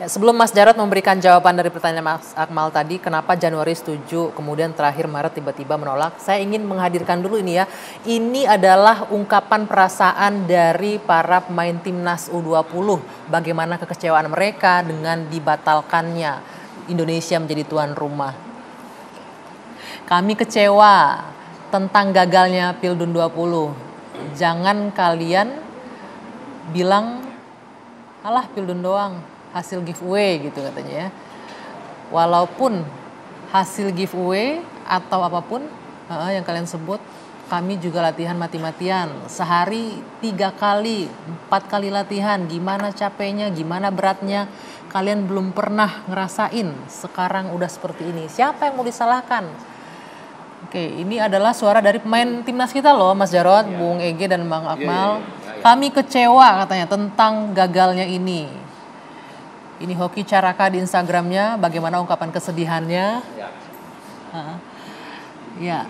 Ya, sebelum Mas Jarod memberikan jawaban dari pertanyaan Mas Akmal tadi, kenapa Januari setuju, kemudian terakhir Maret tiba-tiba menolak, saya ingin menghadirkan dulu ini ya. Ini adalah ungkapan perasaan dari para pemain timnas U20, bagaimana kekecewaan mereka dengan dibatalkannya Indonesia menjadi tuan rumah. Kami kecewa tentang gagalnya Pildun 20. Jangan kalian bilang, alah Pildun doang, hasil giveaway gitu katanya ya. Walaupun hasil giveaway atau apapun yang kalian sebut, kami juga latihan mati-matian. Sehari 3 kali, 4 kali latihan. Gimana capeknya, gimana beratnya. Kalian belum pernah ngerasain, sekarang udah seperti ini. Siapa yang mau disalahkan? Oke, ini adalah suara dari pemain timnas kita loh, Mas Jarod, Bung Ege dan Bang Akmal. Kami kecewa katanya tentang gagalnya ini. Ini Hoki Caraka di Instagramnya, bagaimana ungkapan kesedihannya. Ya,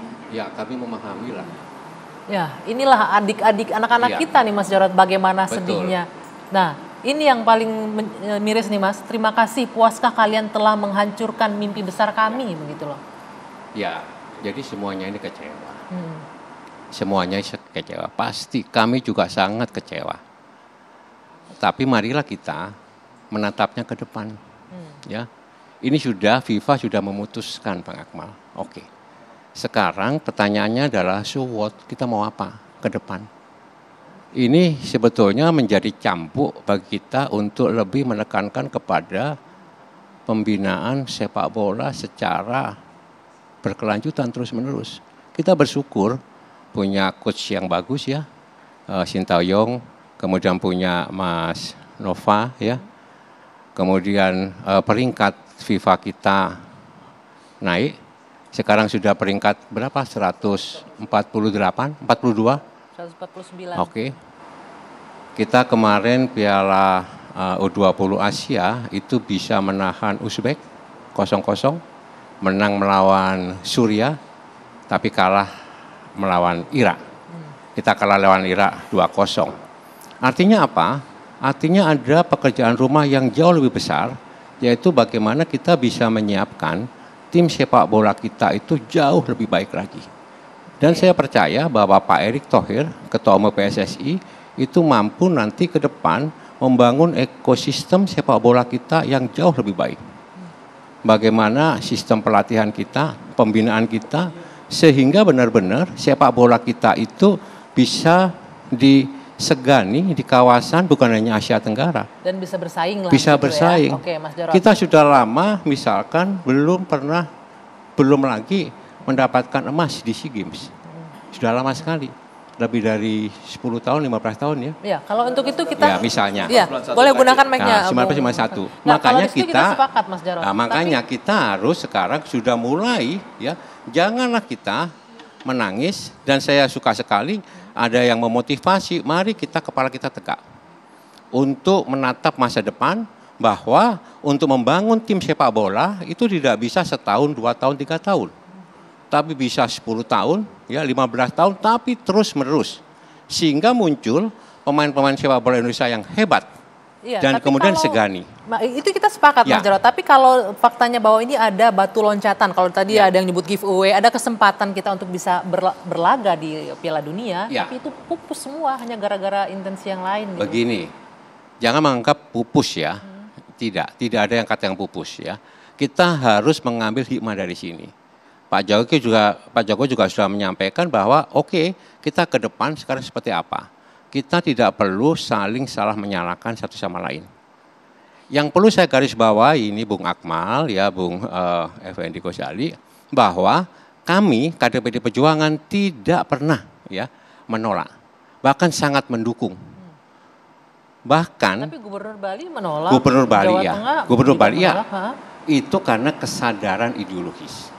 kami memahami lah. Ya, inilah adik-adik anak-anak kita nih Mas Jarod, bagaimana sedihnya. Nah, ini yang paling miris nih Mas. Terima kasih, puaskah kalian telah menghancurkan mimpi besar kami, begitu loh. Ya, jadi semuanya ini kecewa. Semuanya kecewa. Pasti kami juga sangat kecewa. Tapi marilah kita menatapnya ke depan, ya. Ini FIFA sudah memutuskan, Bang Akmal. Oke. Sekarang pertanyaannya adalah, so what? Kita mau apa ke depan? Ini sebetulnya menjadi cambuk bagi kita untuk lebih menekankan kepada pembinaan sepak bola secara berkelanjutan terus-menerus. Kita bersyukur punya coach yang bagus ya, Sintayong, kemudian punya Mas Nova ya. Kemudian peringkat FIFA kita naik, sekarang sudah peringkat berapa? 148, 42? 149. Oke. Kita kemarin Piala U20 Asia itu bisa menahan Uzbek 0-0, menang melawan Suriah, tapi kalah melawan Irak. Kita kalah lawan Irak 2-0. Artinya apa? Artinya ada pekerjaan rumah yang jauh lebih besar, yaitu bagaimana kita bisa menyiapkan tim sepak bola kita itu jauh lebih baik lagi. Dan saya percaya bahwa Pak Erick Thohir, Ketua Umum PSSI, itu mampu nanti ke depan membangun ekosistem sepak bola kita yang jauh lebih baik. Bagaimana sistem pelatihan kita, pembinaan kita, sehingga benar-benar sepak bola kita itu bisa disegani di kawasan bukan hanya Asia Tenggara. Dan bisa bersaing lah. Bisa gitu bersaing. Ya. Oke, Mas Jarod. Kita sudah lama misalkan belum lagi mendapatkan emas di SEA Games. Sudah lama sekali. Lebih dari 10 tahun, 15 tahun ya. Ya, kalau untuk itu kita. Ya, misalnya. Ya, boleh gunakan mic-nya. Nah, 91. Nah, makanya kita sepakat, Mas Jarod. Nah, makanya kita harus sekarang sudah mulai ya. Janganlah kita menangis, dan saya suka sekali ada yang memotivasi, mari kepala kita tegak untuk menatap masa depan, bahwa untuk membangun tim sepak bola itu tidak bisa setahun, 2 tahun, 3 tahun. Tapi bisa 10 tahun, ya 15 tahun, tapi terus menerus. Sehingga muncul pemain-pemain sepak bola Indonesia yang hebat. Iya, dan kemudian segani. Itu kita sepakat Mas Jarod, tapi kalau faktanya bahwa ini ada batu loncatan, kalau tadi ada yang nyebut giveaway, ada kesempatan kita untuk bisa berlaga di Piala Dunia, tapi itu pupus semua hanya gara-gara intensi yang lain. Gitu. Begini, jangan menganggap pupus ya, tidak ada yang kata yang pupus ya. Kita harus mengambil hikmah dari sini. Pak Jokowi juga sudah menyampaikan bahwa oke, kita ke depan sekarang seperti apa. Kita tidak perlu saling salah menyalahkan satu sama lain. Yang perlu saya garis bawahi ini Bung Akmal, ya Bung Effendi Ghazali, bahwa kami kader PD Perjuangan tidak pernah ya menolak, bahkan sangat mendukung. Bahkan tapi Gubernur Bali menolak. Gubernur Bali Gubernur Bali itu karena kesadaran ideologis,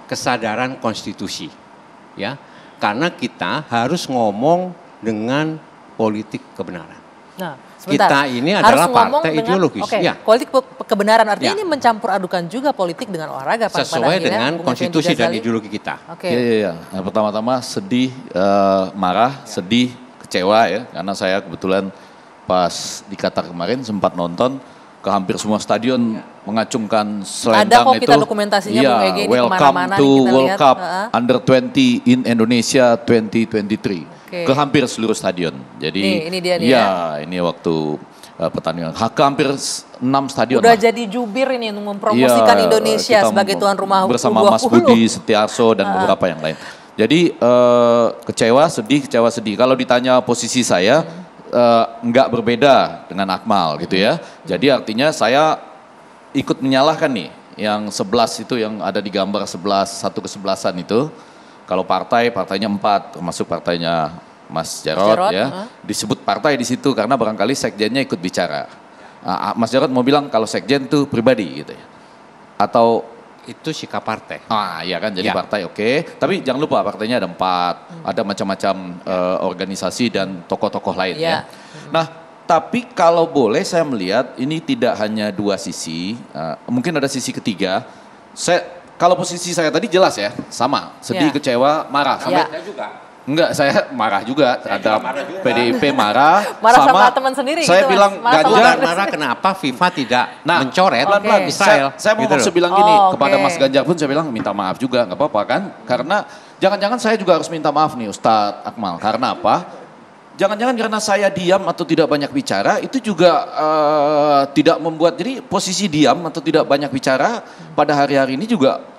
kesadaran konstitusi, ya. Karena kita harus ngomong dengan politik kebenaran. Nah, sebentar. Kita ini adalah partai ideologis. Ya. Politik kebenaran artinya ini mencampur adukan juga politik dengan olahraga. Sesuai dengan konstitusi dan ideologi kita. Iya. Nah, pertama-tama sedih, marah, sedih, kecewa ya. Karena saya kebetulan pas di Qatar kemarin sempat nonton ke hampir semua stadion mengacungkan selendang Ada kok itu. kita dokumentasinya Bung Ege ini welcome kemana-mana to kita World lihat. Cup Under 20 in Indonesia 2023. Oke. Ke hampir seluruh stadion. Jadi ini dia nih ya, ini waktu pertandingan. Ke hampir 6 stadion Udah lah. jadi jubir ini untuk mempromosikan Iya, Indonesia kita sebagai tuan rumah bersama U20. Mas Budi Setiarso dan beberapa yang lain. Jadi kecewa sedih. Kalau ditanya posisi saya nggak berbeda dengan Akmal gitu ya. Jadi artinya saya ikut menyalahkan nih yang 11 itu yang ada di gambar 11 satu kesebelasan itu. Kalau partainya 4 termasuk partainya Mas Jarod ya. Disebut partai di situ karena barangkali sekjennya ikut bicara. Mas Jarod mau bilang kalau sekjen tuh pribadi gitu ya. Atau Itu sikap partai. iya kan jadi Ya. partai oke. Tapi jangan lupa partainya ada 4, ada macam-macam organisasi dan tokoh-tokoh lain ya. Nah, tapi kalau boleh saya melihat ini tidak hanya 2 sisi, mungkin ada sisi ketiga. Kalau posisi saya tadi jelas ya, sama, sedih, kecewa, marah. Ya. Saya juga. Enggak, saya marah juga terhadap PDIP marah. Marah sama teman sendiri Saya gitu, bilang Mas. Marah sama Ganjar. Marah kenapa FIFA tidak Nah, mencoret pelan-pelan. Israel? Saya mau Gitu loh. maksud bilang gini, kepada oke. Mas Ganjar pun saya bilang minta maaf juga, nggak apa-apa kan. Karena jangan-jangan saya juga harus minta maaf nih Ustadz Akmal. Karena apa? Jangan-jangan karena saya diam atau tidak banyak bicara, itu juga tidak membuat, jadi posisi diam atau tidak banyak bicara pada hari-hari ini juga,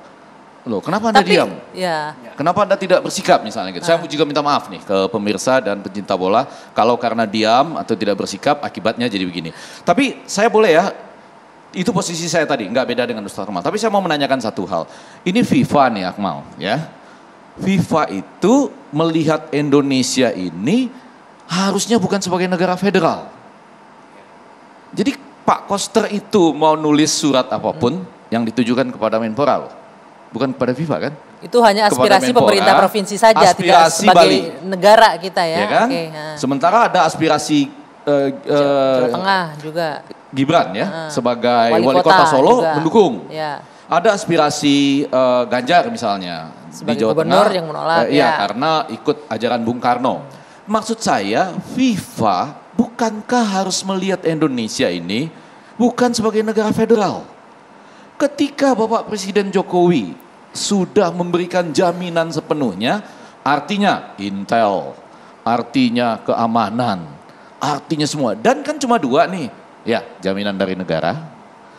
loh kenapa Anda diam? Ya. Kenapa Anda tidak bersikap misalnya gitu. Saya juga minta maaf nih ke pemirsa dan pencinta bola. Kalau karena diam atau tidak bersikap akibatnya jadi begini. Tapi saya boleh ya, itu posisi saya tadi. Nggak beda dengan Ustaz Akmal. Tapi saya mau menanyakan satu hal. Ini FIFA nih Akmal ya. FIFA itu melihat Indonesia ini harusnya bukan sebagai negara federal. Jadi Pak Koster itu mau nulis surat apapun yang ditujukan kepada Menpora loh. Bukan kepada FIFA kan? Itu hanya Kepada aspirasi Menpora, pemerintah provinsi saja, tidak aspirasi sebagai Bali. negara kita ya. Ya kan? Oke, Sementara ada aspirasi Jawa Tengah juga. Gibran ya sebagai Wali wali kota kota Solo juga. mendukung. Ya. Ada aspirasi Ganjar misalnya Sebagai di Jawa gubernur Tengah. yang menolak, Iya, ya. karena ikut ajaran Bung Karno. Maksud saya FIFA bukankah harus melihat Indonesia ini bukan sebagai negara federal? Ketika Bapak Presiden Jokowi sudah memberikan jaminan sepenuhnya, artinya intel, artinya keamanan, artinya semua. Dan kan cuma 2 nih, ya jaminan dari negara,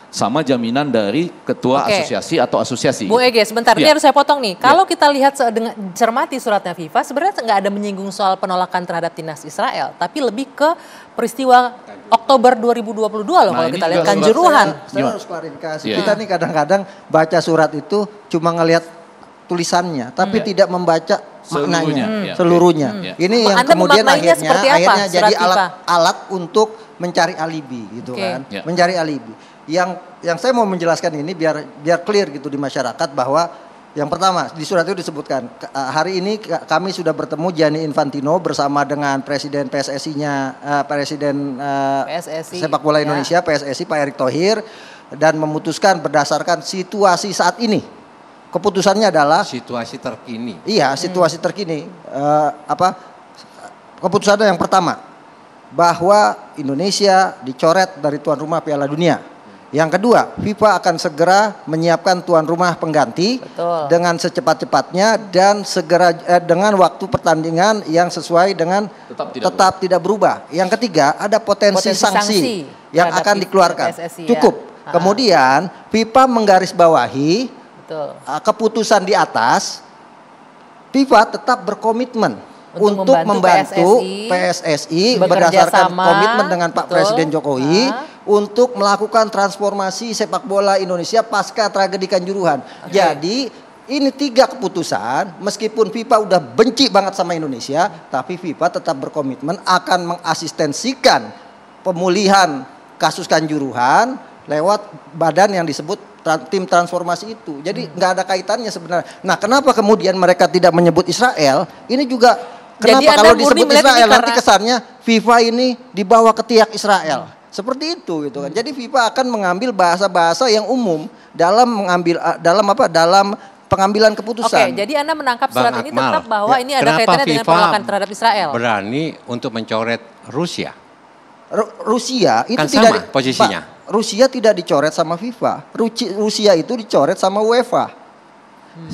sama jaminan dari ketua asosiasi atau asosiasi. Bung Ege, sebentar, ini Ya. harus saya potong nih. Kalau kita lihat dengan cermati suratnya FIFA, sebenarnya nggak ada menyinggung soal penolakan terhadap timnas Israel, tapi lebih ke peristiwa Oktober 2022 loh kalau ini kita lihat juga Kanjuruhan. Saya harus klarifikasi. Iya. Kita nih kadang-kadang baca surat itu cuma ngelihat tulisannya, tapi tidak membaca maknanya, seluruhnya. Ini yang Anda kemudian memaknainya akhirnya, seperti apa, akhirnya surat jadi FIFA? alat untuk mencari alibi gitu Oke. kan, Ya. mencari alibi. Yang saya mau menjelaskan ini biar clear gitu di masyarakat bahwa yang pertama di surat itu disebutkan hari ini kami sudah bertemu Gianni Infantino bersama dengan Presiden PSSI-nya Presiden PSSI, Sepak Bola ya. Indonesia PSSI Pak Erick Thohir dan memutuskan berdasarkan situasi saat ini. Keputusannya adalah Situasi terkini. iya situasi terkini keputusannya yang pertama bahwa Indonesia dicoret dari tuan rumah Piala Dunia. Yang kedua, FIFA akan segera menyiapkan tuan rumah pengganti Betul. dengan secepat-cepatnya dan segera dengan waktu pertandingan yang sesuai dengan tetap tidak berubah. Yang ketiga, ada potensi sanksi yang terhadap akan dikeluarkan. PSSI, ya. Cukup. Kemudian FIFA menggarisbawahi Betul. keputusan di atas, FIFA tetap berkomitmen Untuk untuk membantu membantu PSSI bekerja berdasarkan sama, komitmen dengan Pak betul. Presiden Jokowi untuk melakukan transformasi sepak bola Indonesia pasca tragedi Kanjuruhan. Jadi ini 3 keputusan, meskipun FIFA udah benci banget sama Indonesia, tapi FIFA tetap berkomitmen akan mengasistensikan pemulihan kasus Kanjuruhan lewat badan yang disebut tim transformasi itu. Jadi nggak ada kaitannya sebenarnya. Nah, kenapa kemudian mereka tidak menyebut Israel? Ini juga Jadi kenapa Anda kalau murni disebut melihat ini Israel nanti karena- kesannya FIFA ini dibawa ke tiak Israel. Seperti itu gitu kan. Jadi FIFA akan mengambil bahasa-bahasa yang umum dalam dalam pengambilan keputusan. Oke, jadi Anda menangkap surat Bang ini Akmal, tetap bahwa ini ada kenapa kaitannya dengan FIFA penolakan terhadap Israel. berani untuk mencoret Rusia? Rusia itu Kan tidak sama posisinya. Rusia tidak dicoret sama FIFA. Rusia itu dicoret sama UEFA.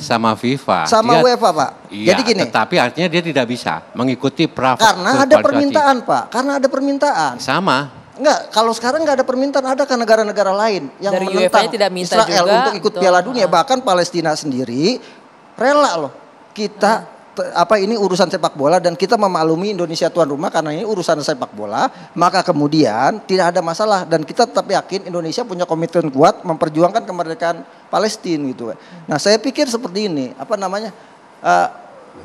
Sama FIFA. Sama UEFA, Pak. Iya, Jadi gini. tetapi artinya dia tidak bisa mengikuti Karena ada permintaan, Pak. Karena ada permintaan. Sama. Enggak, kalau sekarang nggak ada permintaan, ada kan negara-negara lain yang Dari menentang UEFA tidak minta Israel juga, untuk ikut betul. Piala Dunia. Bahkan Palestina sendiri rela loh kita ini urusan sepak bola dan kita memaklumi Indonesia tuan rumah karena ini urusan sepak bola, maka kemudian tidak ada masalah dan kita tetap yakin Indonesia punya komitmen kuat memperjuangkan kemerdekaan Palestina gitu. Nah, saya pikir seperti ini,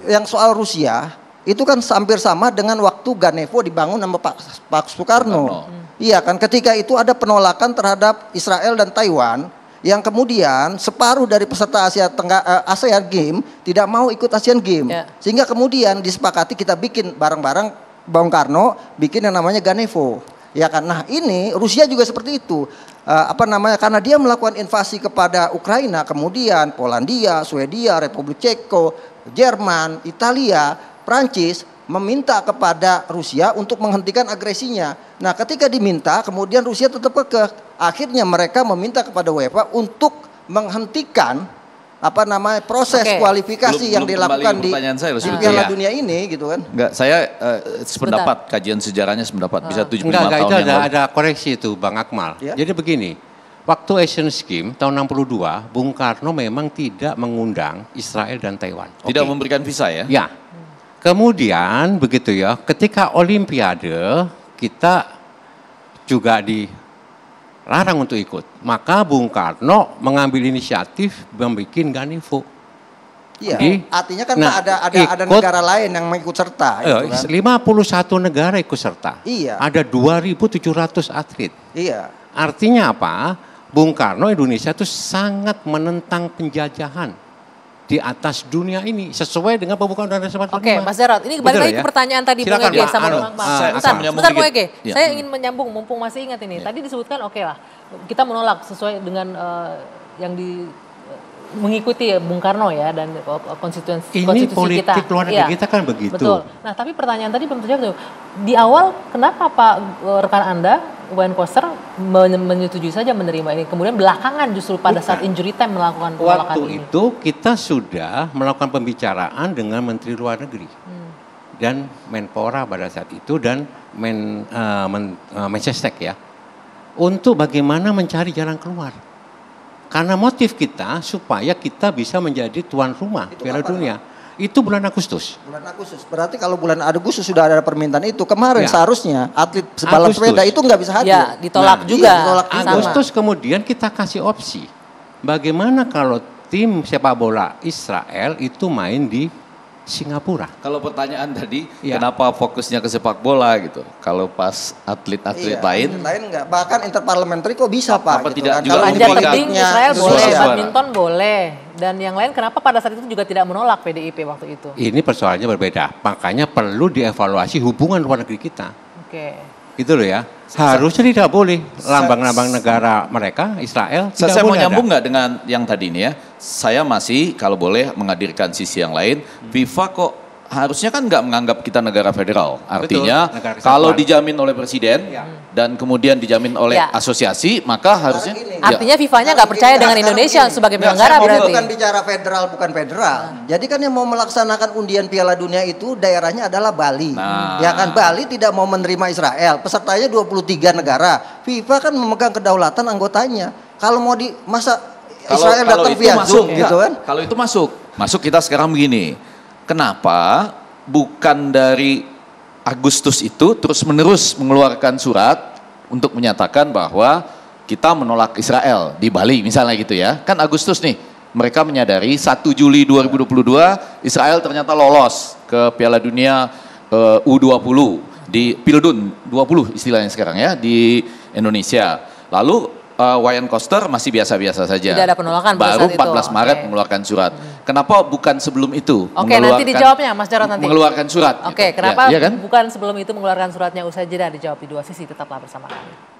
yang soal Rusia itu kan hampir sama dengan waktu Ganevo dibangun sama Pak Soekarno. Iya kan, ketika itu ada penolakan terhadap Israel dan Taiwan yang kemudian separuh dari peserta ASEAN Games tidak mau ikut ASEAN Games. Sehingga kemudian disepakati kita bikin bareng-bareng, Bung Karno bikin yang namanya Ganevo. Ya kan, nah ini Rusia juga seperti itu. Karena dia melakukan invasi kepada Ukraina, kemudian Polandia, Swedia, Republik Ceko, Jerman, Italia, Prancis meminta kepada Rusia untuk menghentikan agresinya. Nah, ketika diminta, kemudian Rusia tetap kekeh. Akhirnya mereka meminta kepada UEFA untuk menghentikan proses kualifikasi yang dilakukan di Piala Dunia ini, gitu kan? Enggak, saya sependapat, kajian sejarahnya sependapat bisa 75 tahun itu yang lalu. ada koreksi itu, Bang Akmal. Ya? Jadi begini, waktu Asian Games tahun 62, Bung Karno memang tidak mengundang Israel dan Taiwan. Tidak memberikan visa ya? Ya. Kemudian begitu ya, ketika Olimpiade kita juga dilarang untuk ikut. Maka Bung Karno mengambil inisiatif membuat Ganevo. Iya, artinya kan ada negara lain yang mengikut serta. 51 negara ikut serta. Iya. Ada 2.700 atlet. Iya. Artinya apa? Bung Karno Indonesia itu sangat menentang penjajahan di atas dunia ini sesuai dengan pembukaan dan reservasi. Oke, Mas Jarod, ini kembali lagi ke pertanyaan tadi Bung Ege sama Bang Akmal. Sebentar Bung Ege, saya ingin menyambung mumpung masih ingat ini. Tadi disebutkan oke lah, kita menolak sesuai dengan yang mengikuti Bung Karno ya dan konstitusi politik kita. Luar negeri kita kan begitu. Betul. Nah, tapi pertanyaan tadi belum terjawab tuh. Di awal kenapa Pak rekan Anda Wayan Koster menyetujui saja menerima ini. Kemudian belakangan justru pada saat injury time melakukan penolakan ini. Waktu itu kita sudah melakukan pembicaraan dengan Menteri Luar Negeri. Dan Menpora pada saat itu dan Mensesnek ya. Untuk bagaimana mencari jalan keluar. Karena motif kita supaya kita bisa menjadi tuan rumah Piala Dunia. Itu bulan Agustus. Bulan Agustus. Berarti kalau bulan Agustus sudah ada permintaan itu. Kemarin seharusnya atlet balap sepeda itu nggak bisa hadir. Ya, ditolak juga. Iya, ditolak Agustus kemudian kita kasih opsi. Bagaimana kalau tim sepak bola Israel itu main di Singapura? Kalau pertanyaan tadi, kenapa fokusnya ke sepak bola gitu? Kalau pas atlet-atlet lain enggak. Bahkan interparliamentary kok bisa Pak? Apa gitu tidak kan? juga Kalau Panjat tebing Israel boleh, suara. badminton boleh. Dan yang lain kenapa pada saat itu juga tidak menolak PDIP waktu itu? Ini persoalannya berbeda. Makanya perlu dievaluasi hubungan luar negeri kita. Oke. Gitu loh ya. Harusnya tidak boleh lambang-lambang negara mereka, Israel. Saya mau nyambung nggak dengan yang tadi ini ya. Saya masih kalau boleh menghadirkan sisi yang lain. FIFA kok harusnya kan nggak menganggap kita negara federal. Artinya kalau dijamin oleh presiden dan kemudian dijamin oleh asosiasi, maka harusnya. Artinya FIFA-nya nggak percaya dengan Indonesia sebagai penyelenggara berarti. Bukan bicara federal, bukan federal. Jadi kan yang mau melaksanakan undian Piala Dunia itu daerahnya adalah Bali. Ya kan, Bali tidak mau menerima Israel. Pesertanya 23 negara. FIFA kan memegang kedaulatan anggotanya. Kalau mau Israel datang via Zoom gitu kan. Kalau itu masuk kita sekarang begini. Kenapa bukan dari Agustus itu terus-menerus mengeluarkan surat untuk menyatakan bahwa kita menolak Israel di Bali misalnya gitu ya. Kan Agustus nih, mereka menyadari 1 Juli 2022 Israel ternyata lolos ke Piala Dunia U20 di Pildun 20 istilahnya sekarang ya di Indonesia. Lalu Wayan Koster masih biasa-biasa saja. Tidak ada penolakan baru 14 itu. Maret mengeluarkan surat. Kenapa bukan sebelum itu? Oke, nanti dijawabnya Mas Jarod nanti. Mengeluarkan surat. Oke, gitu. kenapa ya kan? bukan sebelum itu mengeluarkan suratnya usai jeda? Dijawab di dua sisi, tetaplah bersama kami.